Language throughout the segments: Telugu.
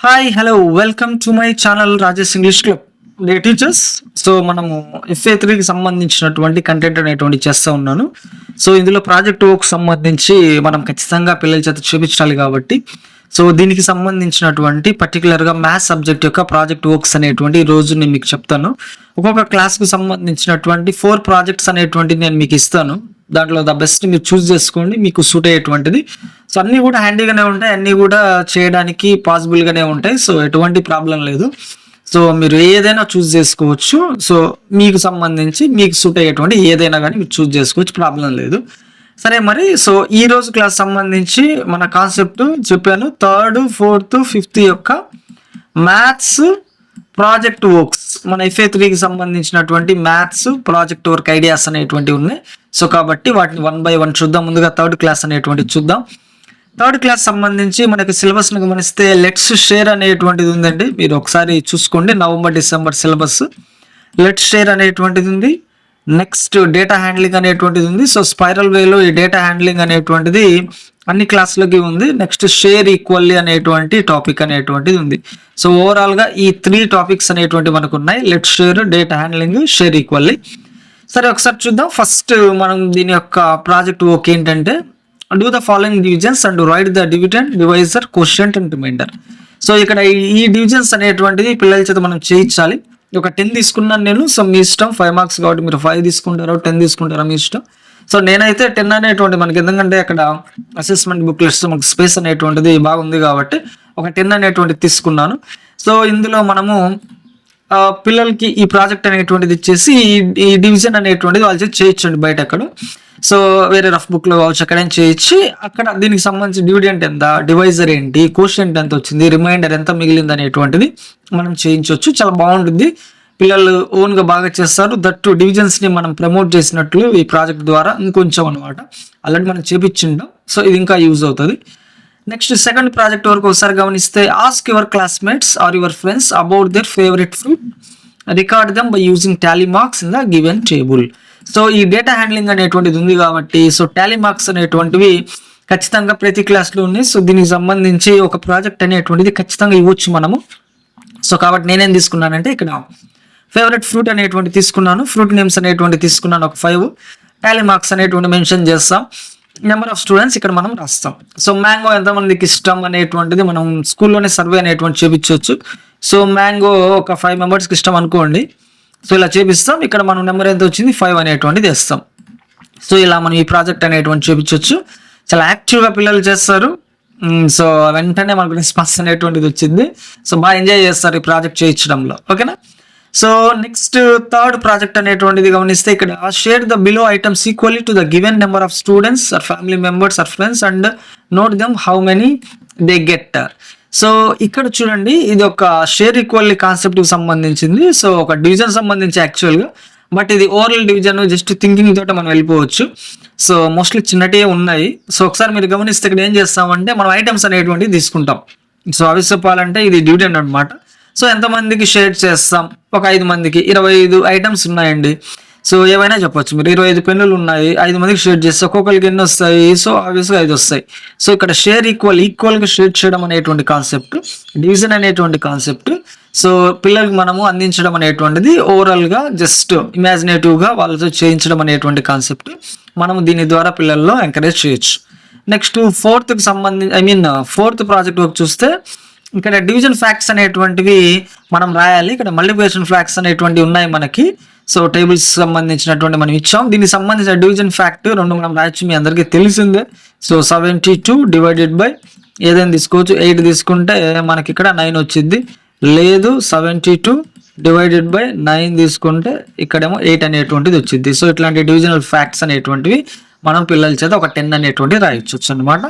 Hi hello welcome to my channel Rajesh English club day teachers. So మనము FA3కి సంబంధించినటువంటి కంటెంట్ అనేటువంటి చేస్తూ ఉన్నాను. సో ఇందులో ప్రాజెక్ట్ వర్క్ సంబంధించి మనం ఖచ్చితంగా పిల్లల చేత చూపించాలి కాబట్టి సో దీనికి సంబంధించినటువంటి పర్టికులర్గా మ్యాథ్స్ సబ్జెక్ట్ యొక్క ప్రాజెక్ట్ వర్క్స్ అనేటువంటి ఈ రోజు నేను మీకు చెప్తాను. ఒక్కొక్క క్లాస్కు సంబంధించినటువంటి 4 ప్రాజెక్ట్స్ అనేటువంటి నేను మీకు ఇస్తాను. దాంట్లో ద బెస్ట్ మీరు చూస్ చేసుకోండి, మీకు సూట్ అయ్యేటువంటిది. సో అన్నీ కూడా హ్యాండీగానే ఉంటాయి, అన్నీ కూడా చేయడానికి పాసిబుల్గానే ఉంటాయి. సో ఎటువంటి ప్రాబ్లం లేదు. సో మీరు ఏదైనా చూస్ చేసుకోవచ్చు. సో మీకు సంబంధించి మీకు సూట్ అయ్యేటువంటి ఏదైనా కానీ మీరు చూస్ చేసుకోవచ్చు, ప్రాబ్లం లేదు. సరే మరి సో ఈ రోజు క్లాస్ సంబంధించి మన కాన్సెప్ట్ చెప్పాను. 3rd, 4th, 5th యొక్క మ్యాథ్స్ ప్రాజెక్ట్ వర్క్స్, మన FA3కి సంబంధించినటువంటి మ్యాథ్స్ ప్రాజెక్ట్ వర్క్ ఐడియాస్ అనేటువంటివి ఉన్నాయి. సో కాబట్టి వాటిని 1 by 1 చూద్దాం. ముందుగా 3rd క్లాస్ అనేటువంటిది చూద్దాం. 3rd క్లాస్ సంబంధించి మనకి సిలబస్ని గమనిస్తే లెట్స్ షేర్ అనేటువంటిది ఉందండి. మీరు ఒకసారి చూసుకోండి. November December syllabus let's share అనేటువంటిది ఉంది. నెక్స్ట్ డేటా హ్యాండ్లింగ్ అనేటువంటిది ఉంది. సో స్పైరల్ వేలో ఈ డేటా హ్యాండ్లింగ్ అనేటువంటిది అన్ని క్లాసులకి ఉంది. నెక్స్ట్ షేర్ ఈక్వల్లీ అనేటువంటి టాపిక్ అనేటువంటిది ఉంది. సో ఓవరాల్గా ఈ 3 టాపిక్స్ అనేటువంటి మనకు ఉన్నాయి. Let share, data handling, share equally. సరే ఒకసారి చూద్దాం. ఫస్ట్ మనం దీని యొక్క ప్రాజెక్ట్ వర్క్ ఏంటంటే do the following divisions and write the dividend, divisor, quotient and remainder. So ఇక్కడ ఈ డివిజన్స్ అనేటువంటిది పిల్లల చేత మనం చేయించాలి. ఒక 10 తీసుకున్నాను నేను. సో మీ ఇష్టం, 5 మార్క్స్ కాబట్టి మీరు 5 తీసుకుంటారో 10 తీసుకుంటారో మీ ఇష్టం. సో నేనైతే 10 అనేటువంటి మనకి ఎందుకంటే అక్కడ అసెస్మెంట్ బుక్లెట్స్ మనకు స్పేస్ అనేటువంటిది బాగుంది కాబట్టి ఒక 10 అనేటువంటిది తీసుకున్నాను. సో ఇందులో మనము పిల్లలకి ఈ ప్రాజెక్ట్ అనేటువంటిది ఇచ్చేసి ఈ డివిజన్ అనేటువంటిది వాళ్ళు చేయొచ్చండి బయట అక్కడ. సో వేరే రఫ్ బుక్లో కావచ్చు ఎక్కడైనా చేయొచ్చి అక్కడ దీనికి సంబంధించి డివిడెంట్ ఎంత, డివైజర్ ఏంటి, క్వోషియంట్ ఎంత వచ్చింది, రిమైండర్ ఎంత మిగిలింది అనేటువంటిది మనం చేయించవచ్చు. చాలా బాగుంటుంది. పిల్లలు ఓన్గా బాగా చేస్తారు. దట్టు డివిజన్స్ని మనం ప్రమోట్ చేసినట్లు ఈ ప్రాజెక్ట్ ద్వారా ఇంకొంచెం అనమాట. ఆల్రెడీ మనం చేపించింటాం. సో ఇది ఇంకా యూజ్ అవుతుంది. నెక్స్ట్ సెకండ్ ప్రాజెక్ట్ వరకు ఒకసారి గమనిస్తే ask your classmates or your friends about their favourite fruit, record them by using tally marks in the given table. So ఈ డేటా హ్యాండ్లింగ్ అనేటువంటిది ఉంది కాబట్టి సో టాలీ మార్క్స్ అనేటువంటివి ఖచ్చితంగా ప్రతి క్లాస్లో ఉన్నాయి. సో దీనికి సంబంధించి ఒక ప్రాజెక్ట్ అనేటువంటిది ఖచ్చితంగా ఇవ్వచ్చు మనము. సో కాబట్టి నేనేం తీసుకున్నానంటే ఇక్కడ ఫేవరెట్ ఫ్రూట్ అనేటువంటి తీసుకున్నాను. ఫ్రూట్ నేమ్స్ అనేటువంటి తీసుకున్నాను ఒక 5. టాలీ మార్క్స్ అనేటువంటి మెన్షన్ చేస్తాం. నెంబర్ ఆఫ్ స్టూడెంట్స్ ఇక్కడ మనం రాస్తాం. సో మ్యాంగో ఎంతమందికి ఇష్టం అనేటువంటిది మనం స్కూల్లోనే సర్వే అనేటువంటి చేపించవచ్చు. సో మ్యాంగో ఒక 5 మెంబర్స్కి ఇష్టం అనుకోండి. సో ఇలా చేపిస్తాం. ఇక్కడ మనం నెంబర్ ఎంత వచ్చింది 5 అనేటువంటిది వేస్తాం. సో ఇలా మనం ఈ ప్రాజెక్ట్ అనేటువంటి చేపించవచ్చు. చాలా యాక్టివ్గా పిల్లలు చేస్తారు. సో వెంటనే మనకు రెస్పాన్స్ అనేటువంటిది వచ్చింది. సో బాగా ఎంజాయ్ చేస్తారు ఈ ప్రాజెక్ట్ చేయించడంలో. ఓకేనా. సో నెక్స్ట్ 3rd ప్రాజెక్ట్ అనేటువంటిది గమనిస్తే ఇక్కడ share the below items equally to the given number of students or family members or friends and note them how many they get. So ఇక్కడ చూడండి, ఇది ఒక షేర్ ఈక్వల్లీ కాన్సెప్ట్కి సంబంధించింది. సో ఒక డివిజన్ సంబంధించి యాక్చువల్గా, బట్ ఇది ఓరల్ డివిజన్, జస్ట్ థింకింగ్ తోట మనం వెళ్ళిపోవచ్చు. సో మోస్ట్లీ చిన్నటే ఉన్నాయి. సో ఒకసారి మీరు గమనిస్తే ఇక్కడ ఏం చేస్తామంటే మనం ఐటమ్స్ అనేటువంటివి తీసుకుంటాం. సో అవి చెప్పాలంటే ఇది డివిడెండ్ అనమాట. సో ఎంతమందికి షేర్ చేస్తాం, ఒక 5 మందికి 25 ఐటమ్స్ ఉన్నాయండి. సో ఏవైనా చెప్పొచ్చు మీరు. 25 పెన్నులు ఉన్నాయి, 5 మందికి షేర్ చేస్తే ఒక్కొక్కరికి ఎన్ని వస్తాయి? సో ఆబ్వియస్గా 5 వస్తాయి. సో ఇక్కడ షేర్ ఈక్వల్గా షేర్ చేయడం అనేటువంటి కాన్సెప్ట్, డివిజన్ అనేటువంటి కాన్సెప్ట్. సో పిల్లలకి మనము అందించడం అనేటువంటిది ఓవరాల్గా జస్ట్ ఇమాజినేటివ్గా వాళ్ళతో చేయించడం అనేటువంటి కాన్సెప్ట్. మనము దీని ద్వారా పిల్లల్లో ఎంకరేజ్ చేయొచ్చు. నెక్స్ట్ 4th సంబంధించి 4th ప్రాజెక్ట్ వర్క్ చూస్తే ఇక్కడ డివిజన్ ఫ్యాక్ట్స్ అనేటువంటివి మనం రాయాలి. ఇక్కడ మల్టిప్లికేషన్ ఫ్యాక్ట్స్ అనేటువంటివి ఉన్నాయి మనకి. సో టేబుల్స్ సంబంధించినటువంటి మనం ఇచ్చాం. దీనికి సంబంధించిన డివిజన్ ఫ్యాక్ట్ 2 మనం రాయొచ్చు, మీ అందరికీ తెలిసిందే. సో 72 డివైడెడ్ బై ఏదైనా తీసుకోవచ్చు. 8 తీసుకుంటే మనకి ఇక్కడ 9 వచ్చింది. లేదు 72 డివైడెడ్ బై 9 తీసుకుంటే ఇక్కడేమో 8 అనేటువంటిది వచ్చింది. సో ఇట్లాంటి డివిజనల్ ఫ్యాక్ట్స్ అనేటువంటివి మనం పిల్లల చేత ఒక 10 అనేటువంటి రాయొచ్చు అనమాట.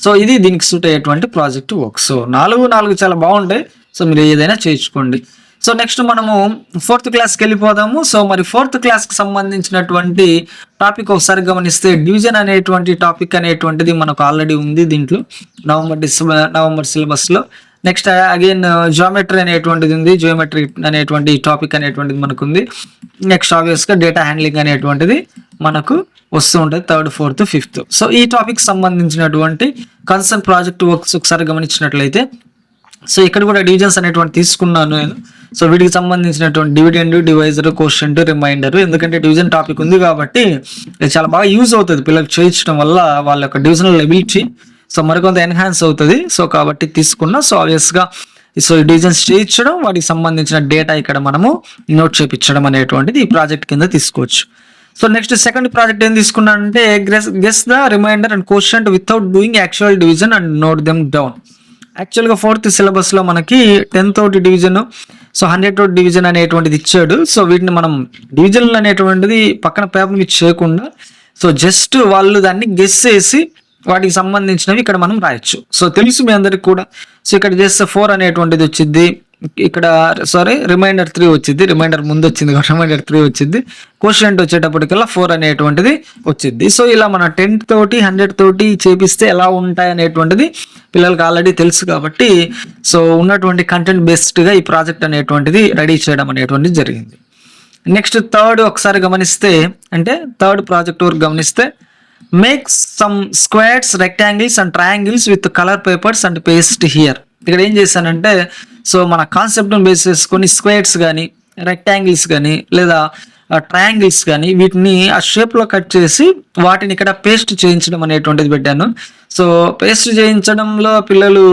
సో ఇది దీనికి సూట్ అయ్యేటువంటి ప్రాజెక్ట్ వర్క్. సో 4 చాలా బాగుంటాయి. సో మీరు ఏదైనా చేయించుకోండి. సో నెక్స్ట్ మనము 4th క్లాస్కి వెళ్ళిపోదాము. సో మరి 4th క్లాస్కి సంబంధించినటువంటి టాపిక్ ఒకసారి గమనిస్తే డివిజన్ అనేటువంటి టాపిక్ అనేటువంటిది మనకు ఆల్రెడీ ఉంది దీంట్లో నవంబర్ సిలబస్లో. నెక్స్ట్ అగైన్ జియోమెట్రీ అనేటువంటిది ఉంది. జియోమెట్రీ అనేటువంటి టాపిక్ అనేటువంటిది మనకు ఉంది. నెక్స్ట్ ఆబ్వియస్గా డేటా హ్యాండ్లింగ్ అనేటువంటిది మనకు వస్తూ ఉంటుంది 3rd, 4th, 5th. సో ఈ టాపిక్ సంబంధించినటువంటి కన్సర్న్ ప్రాజెక్ట్ వర్క్స్ ఒకసారి గమనించినట్లయితే సో ఇక్కడ కూడా డివిజన్స్ అనేటువంటి తీసుకున్నాను నేను. సో వీటికి సంబంధించినటువంటి డివిడెండ్, డివైజర్, కోషెంట్, రిమైండర్, ఎందుకంటే డివిజన్ టాపిక్ ఉంది కాబట్టి ఇది చాలా బాగా యూజ్ అవుతుంది పిల్లలకు చేయించడం వల్ల వాళ్ళ యొక్క డివిజనల్ ఎబిలిటీ సో మరికొంత ఎన్హాన్స్ అవుతుంది. సో కాబట్టి తీసుకున్నా. సో ఆబ్వియస్గా సో ఈ డివిజన్స్ చేయించడం, వాటికి సంబంధించిన డేటా ఇక్కడ మనము నోట్ చేయించడం అనేటువంటిది ఈ ప్రాజెక్ట్ కింద తీసుకోవచ్చు. సో నెక్స్ట్ సెకండ్ ప్రాజెక్ట్ ఏం తీసుకున్నానంటే guess the remainder and quotient without doing actual division and note them down. యాక్చువల్గా 4th సిలబస్లో మనకి 10 తోటి డివిజన్, సో 100 తోటి డివిజన్ అనేటువంటిది ఇచ్చాడు. సో వీటిని మనం డివిజన్లు అనేటువంటిది పక్కన పేపర్ మీద చేయకుండా సో జస్ట్ వాళ్ళు దాన్ని గెస్ చేసి వాటికి సంబంధించినవి ఇక్కడ మనం రాయొచ్చు. సో తెలుసు మీ అందరికి కూడా. సో ఇక్కడ చేస్తే 4 అనేటువంటిది వచ్చింది, ఇక్కడ రిమైండర్ 3 వచ్చింది, రిమైండర్ ముందు వచ్చింది రిమైండర్ 3 వచ్చింది, కోషెంట్ వచ్చేటప్పటికల్లా 4 అనేటువంటిది వచ్చింది. సో ఇలా మన 10 తోటి 100 తోటి చేపిస్తే ఎలా ఉంటాయి అనేటువంటిది పిల్లలకి ఆల్రెడీ తెలుసు కాబట్టి సో ఉన్నటువంటి కంటెంట్ బేస్డ్గా ఈ ప్రాజెక్ట్ అనేటువంటిది రెడీ చేయడం అనేటువంటిది జరిగింది. నెక్స్ట్ థర్డ్ ఒకసారి గమనిస్తే, అంటే థర్డ్ ప్రాజెక్ట్ వర్క్ గమనిస్తే, make some squares, rectangles and triangles with colour papers and paste here. ఇక్కడ ఏం చేశానంటే సో మన కాన్సెప్ట్ని బేస్ చేసుకొని స్క్వేర్స్ కానీ, రెక్టాంగిల్స్ కానీ లేదా ట్రయాంగిల్స్ కానీ వీటిని ఆ షేప్లో కట్ చేసి వాటిని ఇక్కడ పేస్ట్ చేయించడం అనేటువంటిది పెట్టాను. సో పేస్ట్ చేయించడంలో పిల్లలు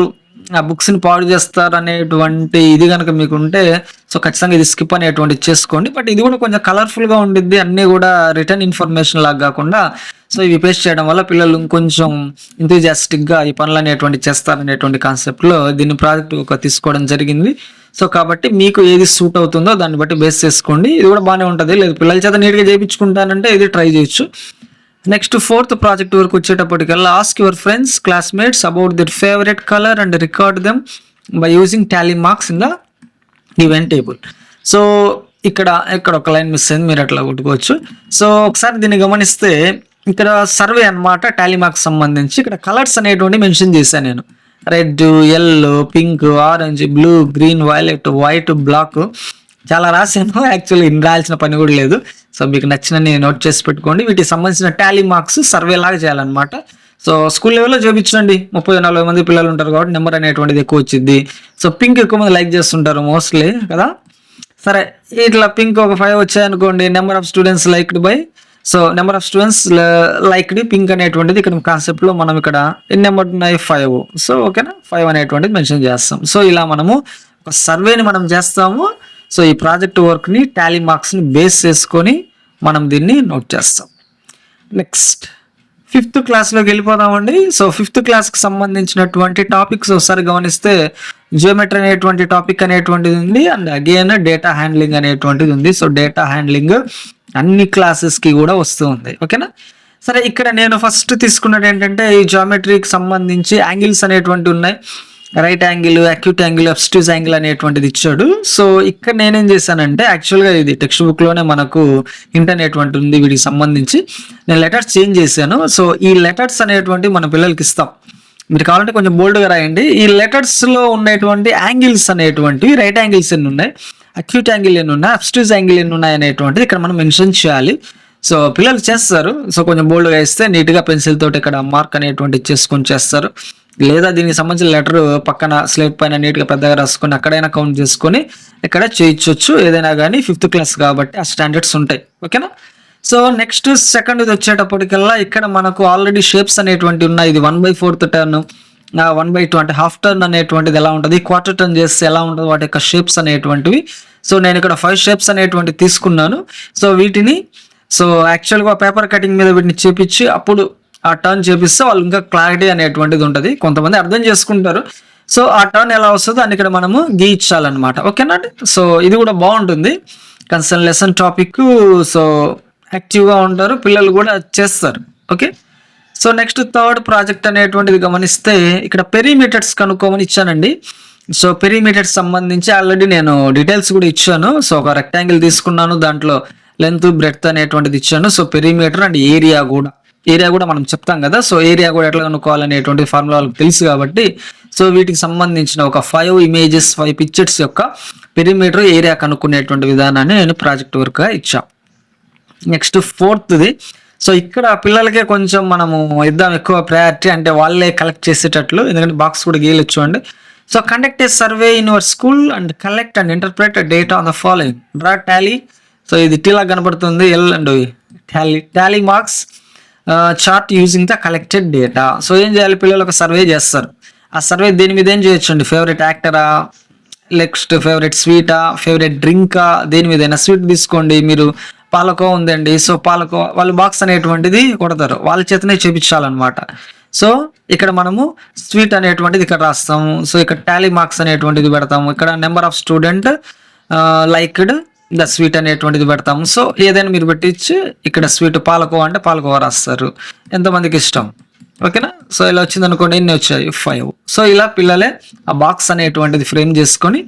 ఆ బుక్స్ని పాడు చేస్తారు అనేటువంటి ఇది కనుక మీకు ఉంటే సో ఖచ్చితంగా ఇది స్కిప్ అనేటువంటిది చేసుకోండి. బట్ ఇది కూడా కొంచెం కలర్ఫుల్గా ఉండిద్ది, అన్నీ కూడా రిటర్న్ ఇన్ఫర్మేషన్ లాగా కాకుండా సో ఇవి పేస్ట్ చేయడం వల్ల పిల్లలు ఇంకొంచెం ఎంతూజియాస్టిక్గా ఈ పనులు అనేటువంటి చేస్తారనేటువంటి కాన్సెప్ట్లో దీన్ని ప్రాజెక్ట్ ఒక తీసుకోవడం జరిగింది. సో కాబట్టి మీకు ఏది సూట్ అవుతుందో దాన్ని బట్టి బేస్ చేసుకోండి. ఇది కూడా బాగానే ఉంటుంది. లేదు పిల్లల చేత నీట్గా చేయించుకుంటానంటే ఇది ట్రై చేయొచ్చు. నెక్స్ట్ 4th ప్రాజెక్ట్ వరకు వచ్చేటప్పటికల్లా ask your friends, classmates about their favourite colour and record them by using tally marks in the event table. So ఇక్కడ ఒక లైన్ మిస్ అయింది, మీరు అట్లా కొట్టుకోవచ్చు. సో ఒకసారి దీన్ని గమనిస్తే ఇక్కడ సర్వే అన్నమాట, టాలీ మార్క్స్ సంబంధించి ఇక్కడ కలర్స్ అనేటువంటి మెన్షన్ చేశాను నేను. Red, yellow, pink, orange, blue, green, violet, white, black చాలా రాశాను. యాక్చువల్లీ ఇన్ని రాయాల్సిన పని కూడా లేదు. సో మీకు నచ్చినని నోట్ చేసి పెట్టుకోండి. వీటికి సంబంధించిన టాలీ మార్క్స్ సర్వే లాగా చేయాలన్నమాట. సో స్కూల్ లెవెల్లో చూపించండి, 30-40 మంది పిల్లలు ఉంటారు కాబట్టి నెంబర్ అనేటువంటిది ఎక్కువ వచ్చింది. సో పింక్ ఎక్కువ మంది లైక్ చేస్తుంటారు మోస్ట్లీ కదా. సరే ఇట్లా పింక్ ఒక 5 వచ్చాయనుకోండి, number of students liked by, so number of students liked pink అనేటువంటిది ఇక్కడ కాన్సెప్ట్లో మనం ఇక్కడ ఎన్ని నెంబర్ ఉన్నాయి 5. సో ఓకేనా, 5 అనేటువంటిది మెన్షన్ చేస్తాం. సో ఇలా మనము ఒక సర్వేని మనం చేస్తాము. సో ఈ ప్రాజెక్ట్ వర్క్ని టాలీ మార్క్స్ని బేస్ చేసుకొని మనం దీన్ని నోట్ చేస్తాం. నెక్స్ట్ 5th క్లాస్లోకి వెళ్ళిపోదామండి. సో 5th క్లాస్కి సంబంధించినటువంటి టాపిక్స్ ఒకసారి గమనిస్తే జియోమెట్రీ అనేటువంటి టాపిక్ అనేటువంటిది ఉంది, అండ్ అగైన్ డేటా హ్యాండ్లింగ్ అనేటువంటిది ఉంది. సో డేటా హ్యాండ్లింగ్ అన్ని క్లాసెస్కి కూడా వస్తూ ఉంది. ఓకేనా. సరే ఇక్కడ నేను ఫస్ట్ తీసుకున్నది ఏంటంటే ఈ జియోమెట్రీకి సంబంధించి యాంగిల్స్ అనేటువంటి ఉన్నాయి. Right angle, acute angle, obtuse angle అనేటువంటిది ఇచ్చాడు. సో ఇక్కడ నేనేం చేశానంటే యాక్చువల్గా ఇది టెక్స్ట్ బుక్లోనే మనకు హింట్ అనేటువంటి ఉంది వీటికి సంబంధించి. నేను లెటర్స్ చేంజ్ చేశాను. సో ఈ లెటర్స్ అనేటువంటివి మన పిల్లలకి ఇస్తాం. మీరు కావాలంటే కొంచెం బోల్డ్గా రాయండి. ఈ లెటర్స్లో ఉన్నటువంటి యాంగిల్స్ అనేటువంటివి రైట్ యాంగిల్స్ ఎన్ని ఉన్నాయి, అక్యూట్ యాంగిల్ ఎన్ని ఉన్నాయి, అబ్స్ట్యూస్ యాంగిల్ ఎన్ని ఉన్నాయి అనేటువంటిది ఇక్కడ మనం మెన్షన్ చేయాలి. సో పిల్లలు చేస్తారు. సో కొంచెం బోల్డ్గా ఇస్తే నీట్గా పెన్సిల్ తోటి ఇక్కడ మార్క్ అనేటువంటి చేసుకొని చేస్తారు. లేదా దీనికి సంబంధించిన లెటర్ పక్కన స్లేట్ పైన నీట్గా పెద్దగా రాసుకొని అక్కడైనా కౌంట్ చేసుకొని ఇక్కడ చేయించవచ్చు ఏదైనా కానీ. 5th క్లాస్ కాబట్టి ఆ స్టాండర్డ్స్ ఉంటాయి. ఓకేనా. సో నెక్స్ట్ సెకండ్ వచ్చేటప్పటికల్లా ఇక్కడ మనకు ఆల్రెడీ షేప్స్ అనేటువంటి ఉన్నాయి. ఇది 1/4 టర్న్, 1/2 అంటే హాఫ్ టర్న్ అనేటువంటిది ఎలా ఉంటుంది, క్వార్టర్ టర్న్ చేస్తే ఎలా ఉంటుంది, వాటి యొక్క షేప్స్ అనేటువంటివి. సో నేను ఇక్కడ 5 షేప్స్ అనేటువంటి తీసుకున్నాను. సో వీటిని సో యాక్చువల్గా పేపర్ కటింగ్ మీద వీటిని చేపించి అప్పుడు ఆ టర్న్ చేపిస్తే వాళ్ళు ఇంకా క్లారిటీ అనేటువంటిది ఉంటుంది. కొంతమంది అర్థం చేసుకుంటారు. సో ఆ టర్న్ ఎలా వస్తుందో దాన్ని ఇక్కడ మనము గీయించాలన్నమాట. ఓకేనా. సో ఇది కూడా బాగుంటుంది కన్సర్న్ లెసన్ టాపిక్. సో యాక్టివ్గా ఉంటారు పిల్లలు కూడా చేస్తారు. Okay. So next third project అనేటువంటిది గమనిస్తే ఇక్కడ పెరిమీటర్స్ కనుక్కోమని ఇచ్చానండి. సో పెరిమీటర్స్ సంబంధించి ఆల్రెడీ నేను డీటెయిల్స్ కూడా ఇచ్చాను. సో ఒక రెక్టాంగిల్ తీసుకున్నాను, దాంట్లో లెంత్ బ్రెడ్త్ అనేటువంటిది ఇచ్చాను. సో పెరిమీటర్ అండ్ ఏరియా కూడా మనం చెప్తాం కదా. సో ఏరియా కూడా ఎట్లా కనుక్కోవాలనేటువంటి ఫార్ములా వాళ్ళకి తెలుసు కాబట్టి సో వీటికి సంబంధించిన ఒక 5 ఇమేజెస్ 5 పిక్చర్స్ యొక్క పెరిమీటర్ ఏరియా కనుక్కునేటువంటి విధానాన్ని నేను ప్రాజెక్ట్ వర్క్గా ఇచ్చాను. నెక్స్ట్ 4th సో ఇక్కడ పిల్లలకే కొంచెం మనము ఇద్దాం ఎక్కువ ప్రయారిటీ, అంటే వాళ్ళే కలెక్ట్ చేసేటట్లు, ఎందుకంటే బాక్స్ కూడా గీయలేదు చూడండి. So conduct A survey in your school and collect and interpret data on the following. Draw Tally. So ఇది టీలా కనబడుతుంది, L and Tally marks chart using the collected data. So ఏం చేయాలి, పిల్లలు ఒక సర్వే చేస్తారు. ఆ సర్వే దేని మీద ఏం చేయొచ్చండి, ఫేవరెట్ యాక్టరా, నెక్స్ట్ ఫేవరెట్ స్వీటా, ఫేవరెట్ డ్రింకా, దేని మీదైనా. స్వీట్ తీసుకోండి, మీరు పాలకో ఉందండి, సో పాలకో వాళ్ళు బాక్స్ అనేటువంటిది కొడతారు, వాళ్ళ చేతనే చేపించాలన్నమాట. సో ఇక్కడ మనము స్వీట్ అనేటువంటిది ఇక్కడ రాస్తాము. సో ఇక్కడ టాలీ మార్క్స్ అనేటువంటిది పెడతాము. ఇక్కడ number of student liked the sweet అనేటువంటిది పెడతాము. సో ఏదైనా మీరు పెట్టించి ఇక్కడ స్వీట్ పాలకోవా అంటే పాలకోవా రాస్తారు, ఎంతమందికి ఇష్టం. ఓకేనా. సో ఇలా వచ్చింది అనుకోండి, ఎన్ని వచ్చాయి, 5. సో ఇలా పిల్లలే ఆ బాక్స్ అనేటువంటిది ఫ్రేమ్ చేసుకొని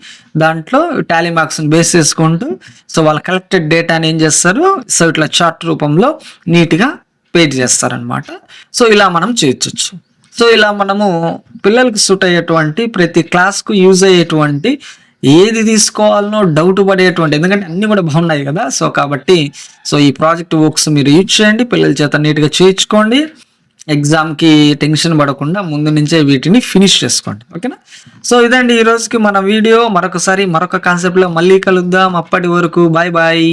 దాంట్లో టాలీ మార్క్స్ని బేస్ చేసుకుంటూ సో వాళ్ళ కలెక్టెడ్ డేటాని ఏం చేస్తారు, సో ఇట్లా చార్ట్ రూపంలో నీట్గా పేజ్ చేస్తారనమాట. సో ఇలా మనం చేయొచ్చు. సో ఇలా మనము పిల్లలకి సూట్ అయ్యేటువంటి ప్రతి క్లాస్కు యూజ్ అయ్యేటువంటి ఏది తీసుకోవాలనో డౌట్ పడేటువంటి, ఎందుకంటే అన్నీ కూడా బాగున్నాయి కదా. సో కాబట్టి సో ఈ ప్రాజెక్ట్ వర్క్స్ మీరు యూజ్ చేయండి, పిల్లల చేత నీట్గా చేయించుకోండి. ఎగ్జామ్కి టెన్షన్ పడకుండా ముందు నుంచే వీటిని ఫినిష్ చేసుకోండి. ఓకేనా. సో ఇదండి ఈరోజుకి మన వీడియో. మరొక కాన్సెప్ట్లో మళ్ళీ కలుద్దాం. అప్పటి వరకు బాయ్ బాయ్.